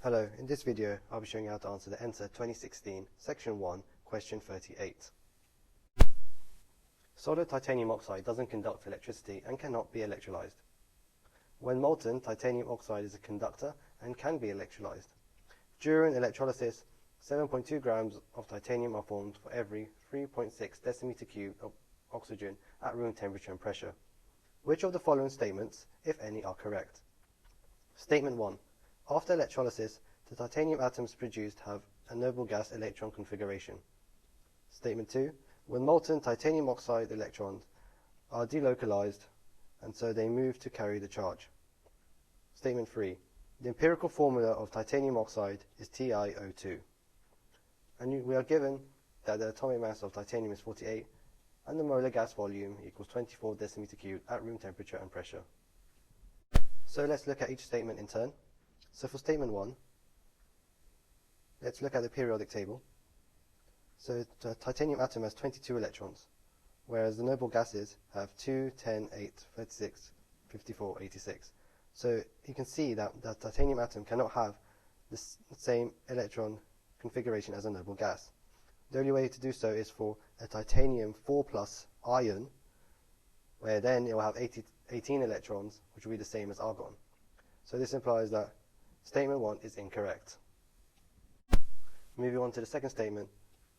Hello, in this video I'll be showing you how to answer the NSAA 2016 Section 1, Question 38. Solid titanium oxide doesn't conduct electricity and cannot be electrolyzed. When molten, titanium oxide is a conductor and can be electrolyzed. During electrolysis, 7.2 grams of titanium are formed for every 3.6 decimeter cubed of oxygen at room temperature and pressure. Which of the following statements, if any, are correct? Statement 1. After electrolysis, the titanium atoms produced have a noble gas electron configuration. Statement 2. When molten, titanium oxide electrons are delocalized and so they move to carry the charge. Statement 3. The empirical formula of titanium oxide is TiO2. And we are given that the atomic mass of titanium is 48 and the molar gas volume equals 24 decimeter cubed at room temperature and pressure. So let's look at each statement in turn. So for statement 1, let's look at the periodic table. So the titanium atom has 22 electrons, whereas the noble gases have 2, 10, 8, 36, 54, 86. So you can see that the titanium atom cannot have the same electron configuration as a noble gas. The only way to do so is for a titanium 4+ ion, where then it will have 18 electrons, which will be the same as argon. So this implies that Statement 1 is incorrect. Moving on to the second statement,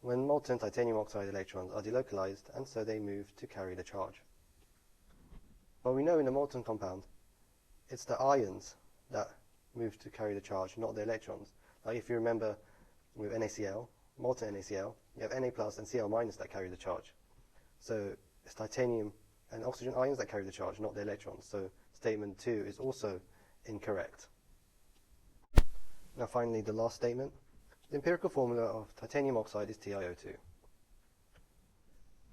when molten titanium oxide electrons are delocalized and so they move to carry the charge. But we know in a molten compound, it's the ions that move to carry the charge, not the electrons. Like if you remember with NaCl, molten NaCl, you have Na plus and Cl minus that carry the charge. So it's titanium and oxygen ions that carry the charge, not the electrons. So statement 2 is also incorrect. Now finally, the last statement. The empirical formula of titanium oxide is TiO2.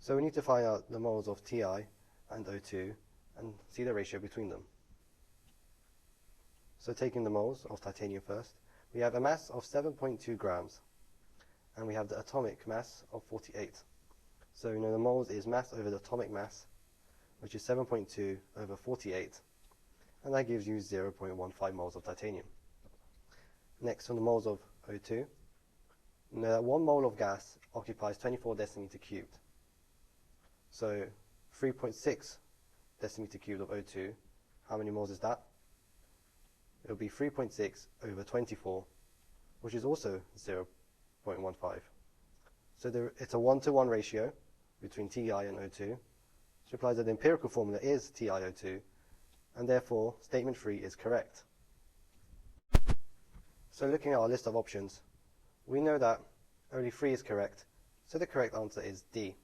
So we need to find out the moles of Ti and O2 and see the ratio between them. So taking the moles of titanium first, we have a mass of 7.2 grams and we have the atomic mass of 48. So we know the moles is mass over the atomic mass, which is 7.2 over 48, and that gives you 0.15 moles of titanium. Next, on the moles of O2, we know that 1 mole of gas occupies 24 decimeter cubed. So 3.6 decimeter cubed of O2, how many moles is that? It will be 3.6 over 24, which is also 0.15. So it's a 1-to-1 ratio between Ti and O2, which implies that the empirical formula is TiO2, and therefore statement 3 is correct. So looking at our list of options, we know that only 3 is correct, so the correct answer is D.